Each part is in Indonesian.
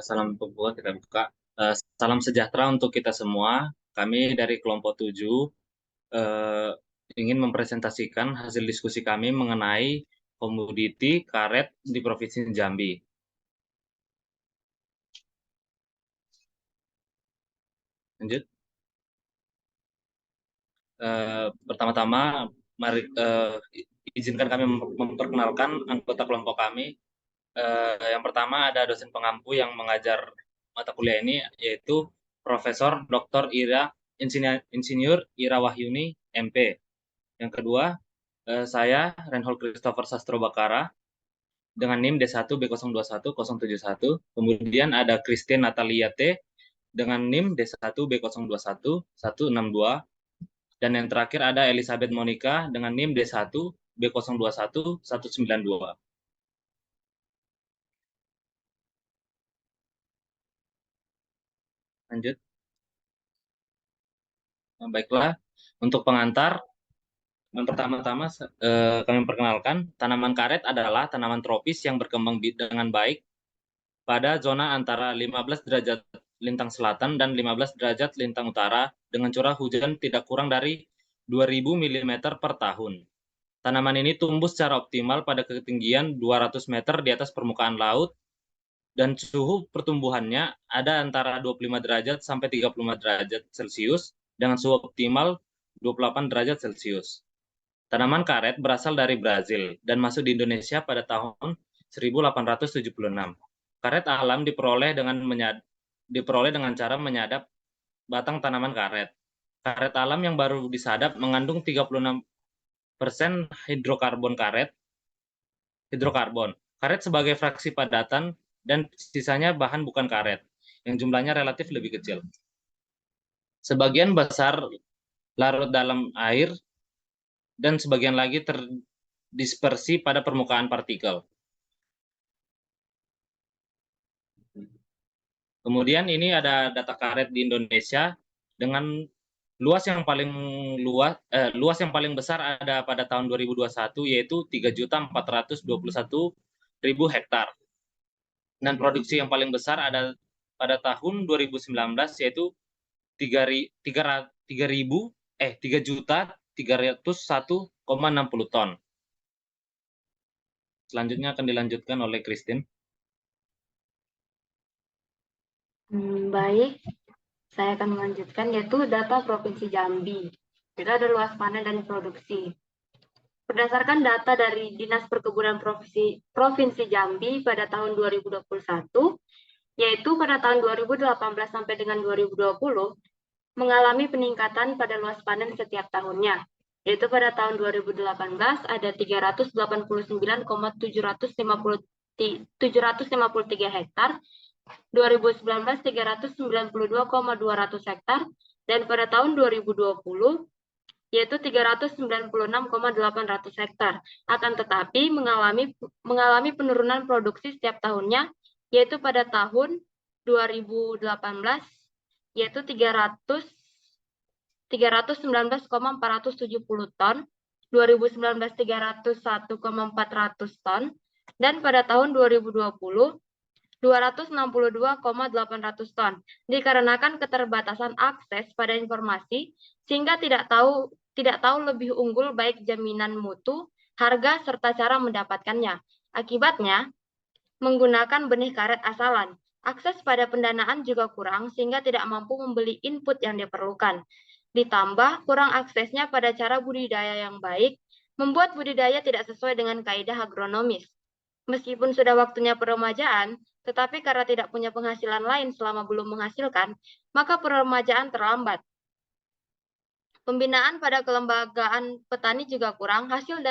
salam pembuka kita buka. Salam sejahtera untuk kita semua. Kami dari kelompok 7 eh, ingin mempresentasikan hasil diskusi kami mengenai komoditi karet di Provinsi Jambi. Lanjut. Pertama-tama, mari izinkan kami memperkenalkan anggota kelompok kami. Yang pertama ada dosen pengampu yang mengajar mata kuliah ini, yaitu Profesor Dr. Insinyur Ira Wahyuni, MP. Yang kedua, saya Reinhold Christopher Sastro Bakara dengan NIM D1B021071. Kemudian ada Christine Natalia T dengan NIM D1B021162. Dan yang terakhir ada Elizabeth Monica dengan NIM D1B021192. Lanjut. Nah, baiklah, untuk pengantar, yang pertama-tama kami perkenalkan, tanaman karet adalah tanaman tropis yang berkembang dengan baik pada zona antara 15 derajat lintang selatan dan 15 derajat lintang utara dengan curah hujan tidak kurang dari 2000 mm per tahun. Tanaman ini tumbuh secara optimal pada ketinggian 200 meter di atas permukaan laut dan suhu pertumbuhannya ada antara 25 derajat sampai 35 derajat Celcius dengan suhu optimal 28 derajat Celcius. Tanaman karet berasal dari Brazil dan masuk di Indonesia pada tahun 1876. Karet alam diperoleh dengan cara menyadap batang tanaman karet. Karet alam yang baru disadap mengandung 36% hidrokarbon. Karet sebagai fraksi padatan dan sisanya bahan bukan karet, yang jumlahnya relatif lebih kecil. Sebagian besar larut dalam air dan sebagian lagi terdispersi pada permukaan partikel. Kemudian ini ada data karet di Indonesia dengan luas yang paling besar ada pada tahun 2021, yaitu 3.421.000 hektar. Dan produksi yang paling besar ada pada tahun 2019, yaitu 3.301,60 ton. Selanjutnya akan dilanjutkan oleh Christine. Baik, saya akan melanjutkan yaitu data Provinsi Jambi. Kita ada luas panen dan produksi. Berdasarkan data dari Dinas Perkebunan Provinsi Jambi pada tahun 2021, yaitu pada tahun 2018 sampai dengan 2020, mengalami peningkatan pada luas panen setiap tahunnya. Yaitu pada tahun 2018 ada 389,753 hektar, 2019 392,200 hektar, dan pada tahun 2020 yaitu 396,800 hektar. Akan tetapi mengalami penurunan produksi setiap tahunnya, yaitu pada tahun 2018 yaitu 319,470 ton, 2019 301,400 ton, dan pada tahun 2020 262,800 ton. Dikarenakan keterbatasan akses pada informasi sehingga tidak tahu lebih unggul baik jaminan mutu, harga serta cara mendapatkannya. Akibatnya menggunakan benih karet asalan. Akses pada pendanaan juga kurang sehingga tidak mampu membeli input yang diperlukan. Ditambah kurang aksesnya pada cara budidaya yang baik, membuat budidaya tidak sesuai dengan kaidah agronomis. Meskipun sudah waktunya peremajaan, tetapi karena tidak punya penghasilan lain selama belum menghasilkan, maka peremajaan terlambat. Pembinaan pada kelembagaan petani juga kurang. Hasil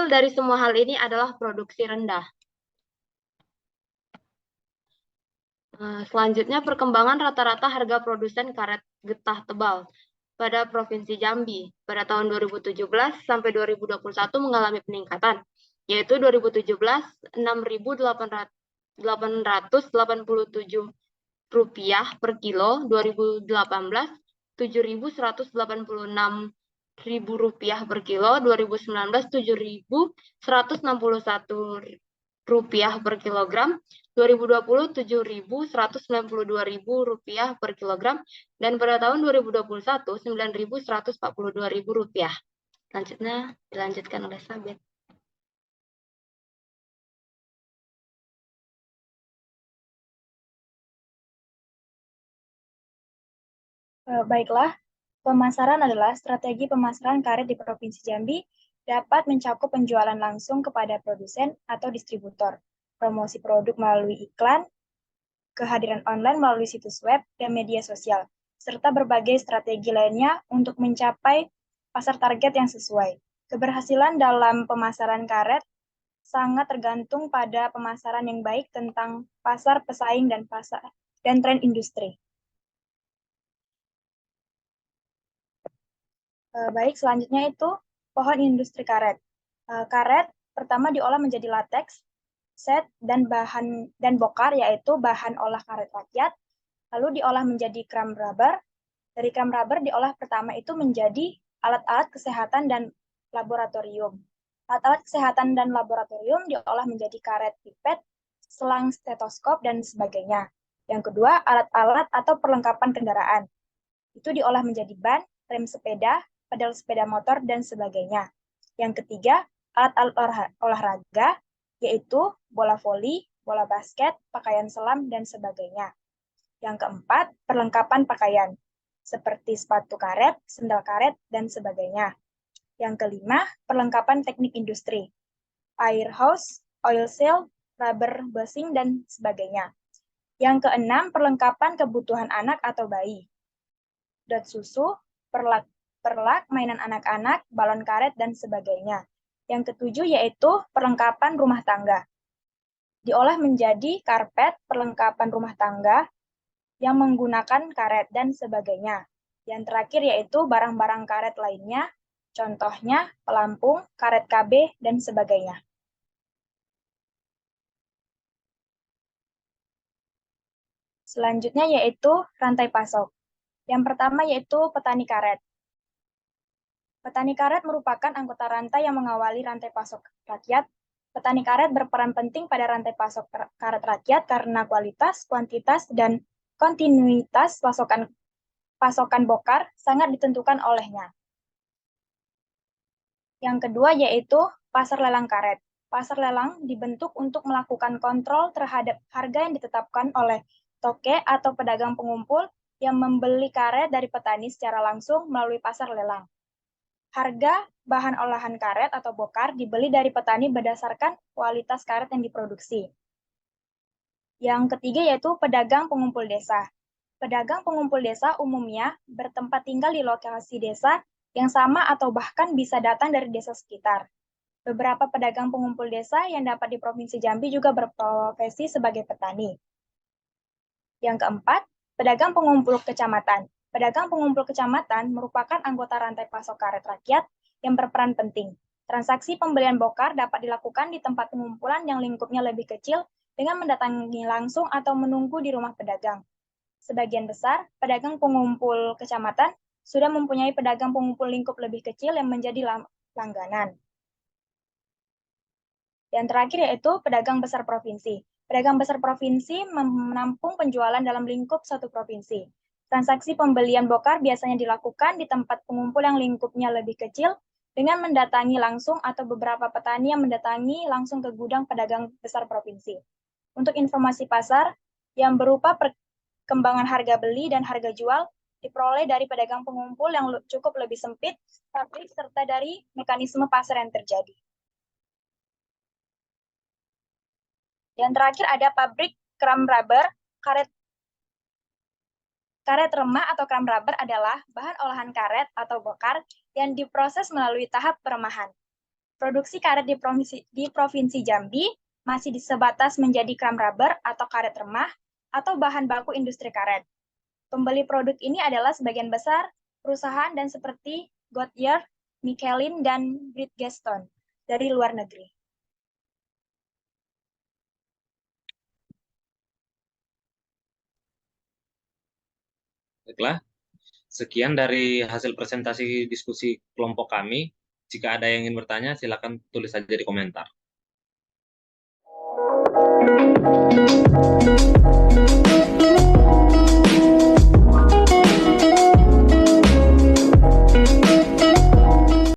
dari semua hal ini adalah produksi rendah. Selanjutnya, perkembangan rata-rata harga produsen karet getah tebal pada Provinsi Jambi pada tahun 2017 sampai 2021 mengalami peningkatan, yaitu 2017 6.887 rupiah per kilo, 2018 7.186 rupiah per kilo, 2019 7.161 rupiah per kilogram, 2020 Rp7.192.000 per kilogram, dan pada tahun 2021 Rp9.142.000. Selanjutnya dilanjutkan oleh Sabet. Baiklah, pemasaran adalah strategi pemasaran karet di Provinsi Jambi dapat mencakup penjualan langsung kepada produsen atau distributor, promosi produk melalui iklan, kehadiran online melalui situs web dan media sosial, serta berbagai strategi lainnya untuk mencapai pasar target yang sesuai. Keberhasilan dalam pemasaran karet sangat tergantung pada pemasaran yang baik tentang pasar pesaing dan tren industri. Baik, selanjutnya itu pohon industri karet. Karet pertama diolah menjadi lateks, set, dan bokar, yaitu bahan olah karet rakyat, lalu diolah menjadi kram rubber. Dari kram rubber diolah pertama itu menjadi alat-alat kesehatan dan laboratorium. Alat-alat kesehatan dan laboratorium diolah menjadi karet pipet, selang stetoskop, dan sebagainya. Yang kedua, alat-alat atau perlengkapan kendaraan. Itu diolah menjadi ban, rem sepeda, pedal sepeda motor, dan sebagainya. Yang ketiga, alat-alat olahraga, yaitu bola voli, bola basket, pakaian selam, dan sebagainya. Yang keempat, perlengkapan pakaian, seperti sepatu karet, sendal karet, dan sebagainya. Yang kelima, perlengkapan teknik industri, air hose, oil seal, rubber bushing, dan sebagainya. Yang keenam, perlengkapan kebutuhan anak atau bayi, dot susu, perlak, mainan anak-anak, balon karet, dan sebagainya. Yang ketujuh yaitu perlengkapan rumah tangga. Diolah menjadi karpet, perlengkapan rumah tangga yang menggunakan karet, dan sebagainya. Yang terakhir yaitu barang-barang karet lainnya, contohnya pelampung, karet KB, dan sebagainya. Selanjutnya yaitu rantai pasok. Yang pertama yaitu petani karet. Petani karet merupakan anggota rantai yang mengawali rantai pasok rakyat. Petani karet berperan penting pada rantai pasok karet rakyat karena kualitas, kuantitas, dan kontinuitas pasokan bokar sangat ditentukan olehnya. Yang kedua yaitu pasar lelang karet. Pasar lelang dibentuk untuk melakukan kontrol terhadap harga yang ditetapkan oleh toke atau pedagang pengumpul yang membeli karet dari petani secara langsung melalui pasar lelang. Harga bahan olahan karet atau bokar dibeli dari petani berdasarkan kualitas karet yang diproduksi. Yang ketiga yaitu pedagang pengumpul desa. Pedagang pengumpul desa umumnya bertempat tinggal di lokasi desa yang sama atau bahkan bisa datang dari desa sekitar. Beberapa pedagang pengumpul desa yang dapat di Provinsi Jambi juga berprofesi sebagai petani. Yang keempat, pedagang pengumpul kecamatan. Pedagang pengumpul kecamatan merupakan anggota rantai pasok karet rakyat yang berperan penting. Transaksi pembelian bokar dapat dilakukan di tempat pengumpulan yang lingkupnya lebih kecil dengan mendatangi langsung atau menunggu di rumah pedagang. Sebagian besar pedagang pengumpul kecamatan sudah mempunyai pedagang pengumpul lingkup lebih kecil yang menjadi langganan. Yang terakhir yaitu pedagang besar provinsi. Pedagang besar provinsi menampung penjualan dalam lingkup satu provinsi. Transaksi pembelian bokar biasanya dilakukan di tempat pengumpul yang lingkupnya lebih kecil dengan mendatangi langsung atau beberapa petani yang mendatangi langsung ke gudang pedagang besar provinsi. Untuk informasi pasar yang berupa perkembangan harga beli dan harga jual diperoleh dari pedagang pengumpul yang cukup lebih sempit, pabrik, serta dari mekanisme pasar yang terjadi. Yang terakhir ada pabrik kram rubber. Karet remah atau kram rubber adalah bahan olahan karet atau bokar yang diproses melalui tahap peremahan. Produksi karet di Provinsi Jambi masih sebatas menjadi kram rubber atau karet remah atau bahan baku industri karet. Pembeli produk ini adalah sebagian besar perusahaan dan seperti Goodyear, Michelin, dan Bridgestone dari luar negeri. Baiklah, sekian dari hasil presentasi diskusi kelompok kami. Jika ada yang ingin bertanya, silakan tulis saja di komentar. Thank you.